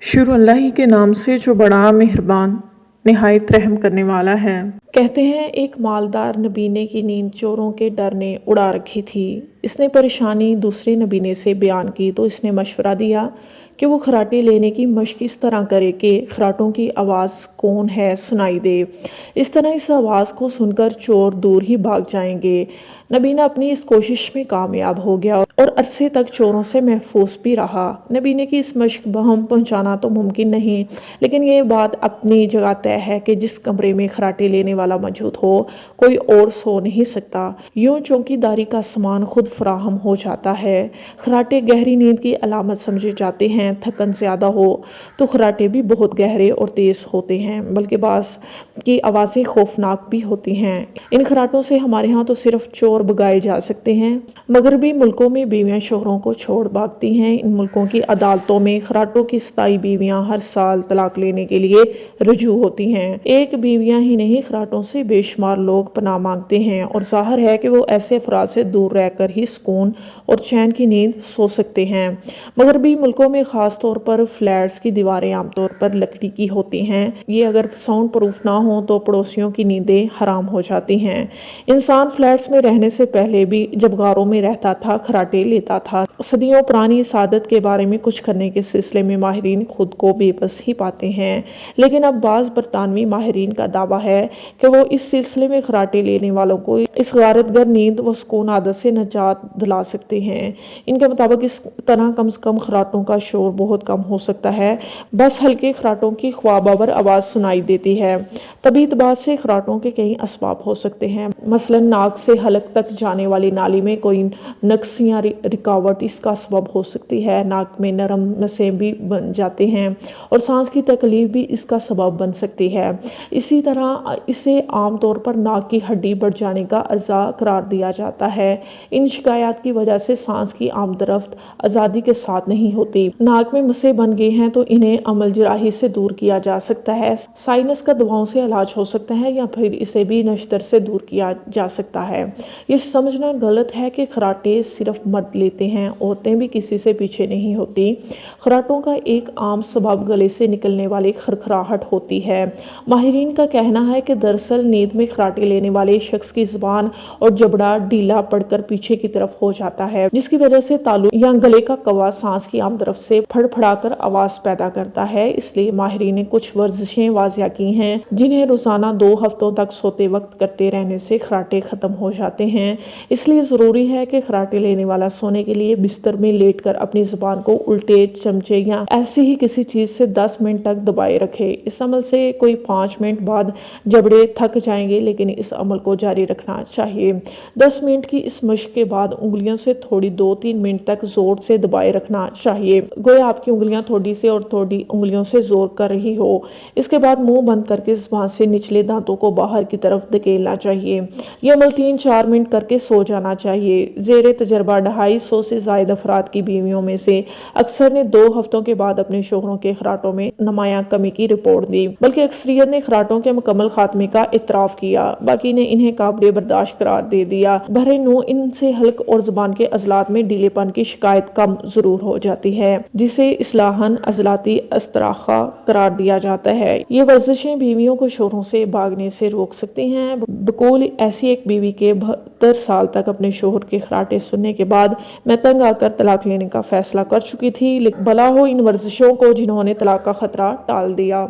شروع اللہ ہی کے نام سے جو بڑا مہربان نہایت رحم کرنے والا ہے۔ کہتے ہیں ایک مالدار نبینے کی نیند چوروں کے ڈر نے اڑا رکھی تھی۔ اس نے پریشانی دوسرے نبینے سے بیان کی تو اس نے مشورہ دیا کہ وہ خراٹے لینے کی مشق اس طرح کرے کہ خراٹوں کی آواز کون ہے سنائی دے۔ اس طرح اس آواز کو سن کر چور دور ہی بھاگ جائیں گے۔ نبینا اپنی اس کوشش میں کامیاب ہو گیا اور عرصے تک چوروں سے محفوظ بھی رہا۔ نبینے کی اس مشق بہم پہنچانا تو ممکن نہیں، لیکن یہ بات اپنی جگہ طے ہے کہ جس کمرے میں خراٹے لینے والا موجود ہو کوئی اور سو نہیں سکتا۔ یوں چوکی داری کا سامان خود فراہم ہو جاتا ہے۔ خراٹے گہری نیند کی علامت سمجھے جاتے ہیں۔ تھکن زیادہ ہو تو خراٹے بھی بہت گہرے اور تیز ہوتے ہیں، بلکہ بعض کی آوازیں خوفناک بھی ہوتی ہیں۔ ان خراٹوں سے ہمارے ہاں تو صرف چور بھگائے جا سکتے ہیں۔ مغربی ملکوں میں بیویاں شوہروں کو چھوڑ بھاگتی ہیں۔ ان ملکوں کی عدالتوں میں خراٹوں کی 27 بیویاں ہر سال طلاق لینے کے لیے رجوع ہوتی ہیں۔ ایک بیویاں ہی نہیں، خراٹوں سے بے شمار لوگ پناہ مانگتے ہیں، اور ظاہر ہے کہ وہ ایسے افراد سے دور رہ کر ہی سکون اور چین کی نیند سو سکتے ہیں۔ مغربی ملکوں میں خاص طور پر فلیٹس کی دیواریں عام طور پر لکڑی کی ہوتی ہیں۔ یہ اگر ساؤنڈ پروف نہ ہوں تو پڑوسیوں کی نیندیں حرام ہو جاتی ہیں۔ انسان فلیٹس میں رہنے سے پہلے بھی جب غاروں میں رہتا تھا خراٹے لیتا تھا۔ صدیوں پرانی اس عادت کے بارے میں کچھ کرنے کے سلسلے میں ماہرین خود کو بے بس ہی پاتے ہیں، لیکن اب بعض برطانوی ماہرین کا دعویٰ ہے کہ وہ اس سلسلے میں خراٹے لینے والوں کو اس غارت گر نیند و سکون عادت سے نجات دلا سکتے ہیں۔ ان کے مطابق اس طرح کم سے کم خراٹوں کا شور بہت کم ہو سکتا ہے، بس ہلکے خراٹوں کی خواب آور آواز سنائی دیتی ہے۔ طبی اعتبار سے خراٹوں کے کئی اسباب ہو سکتے ہیں، مثلاً ناک سے حلق تک جانے والی نالی میں کوئی نقص یا رکاوٹ اس کا سبب ہو سکتی ہے۔ ناک میں نرم نسیں بھی بن جاتے ہیں اور سانس کی تکلیف بھی اس کا سبب بن سکتی ہے۔ اسی طرح اسے عام طور پر ناک کی ہڈی بڑھ جانے کا عرضہ قرار دیا جاتا ہے۔ ان شکایات کی وجہ سے سانس کی آمد رفت آزادی کے ساتھ نہیں ہوتی۔ ناک میں مسیں بن گئی ہیں تو انہیں عمل جراحی سے دور کیا جا سکتا ہے۔ سائنس کا دواؤں سے علاج ہو سکتا ہے یا پھر اسے بھی نشتر سے دور کیا جا سکتا ہے۔ یہ سمجھنا غلط ہے کہ خراٹے صرف مرد لیتے ہیں، عورتیں بھی کسی سے پیچھے نہیں ہوتی۔ خراٹوں کا ایک عام سبب گلے سے نکلنے والی کھرکھراہٹ ہوتی ہے۔ ماہرین کا کہنا ہے کہ دراصل نیند میں خراٹے لینے والے شخص کی زبان اور جبڑا ڈھیلا پڑ کر پیچھے کی طرف ہو جاتا ہے، جس کی وجہ سے تالو یا گلے کا کوا سانس کی آمد رفت سے پھڑ پھڑا کر آواز پیدا کرتا ہے۔ اس لیے ماہرین نے کچھ ورزشیں واضح کی ہیں جنہیں روزانہ 2 ہفتوں تک سوتے وقت کرتے رہنے سے خراٹے ختم ہو جاتے ہیں۔ اس لیے ضروری ہے کہ خراٹے لینے والا سونے کے لیے بستر میں لیٹ کر اپنی زبان کو الٹے چمچے یا ایسی ہی کسی چیز سے 10 منٹ تک دبائے رکھے۔ اس عمل سے کوئی 5 منٹ بعد جبڑے تھک جائیں گے، لیکن اس عمل کو جاری رکھنا چاہیے۔ 10 منٹ کی اس مشق کے بعد انگلیوں سے تھوڑی 2-3 منٹ تک زور سے دبائے رکھنا چاہیے، گویا آپ کی انگلیاں تھوڑی سے اور تھوڑی انگلیوں سے زور کر رہی ہو۔ اس کے بعد منہ بند کر کے زبان سے نچلے دانتوں کو باہر کی طرف دھکیلنا چاہیے۔ یہ عمل 3-4 منٹ کر کے سو جانا چاہیے۔ زیر تجربہ 250 سے زائد افراد کی بیویوں میں سے اکثر نے 2 ہفتوں کے بعد اپنے شوہروں کے خراٹوں میں نمایاں کمی کی رپورٹ دی، بلکہ اکثریت نے خراٹوں کے مکمل خاتمے کا اعتراف کیا، باقی نے انہیں قابل برداشت قرار دے دیا۔ بہرنوں ان سے حلق اور زبان کے عضلات میں ڈھیلے پن کی شکایت کم ضرور ہو جاتی ہے، جسے اصطلاحاً عضلاتی استراخاء قرار دیا جاتا ہے۔ یہ ورزشیں بیویوں کو شوہروں سے بھاگنے سے روک سکتی ہیں۔ بقول ایسی ایک بیوی کے 72 سال تک اپنے شوہر کے خراٹے سننے کے بعد میں تنگ آ کر طلاق لینے کا فیصلہ کر چکی تھی، لیکن بھلا ہو ان ورزشوں کو جنہوں نے طلاق کا خطرہ ٹال دیا۔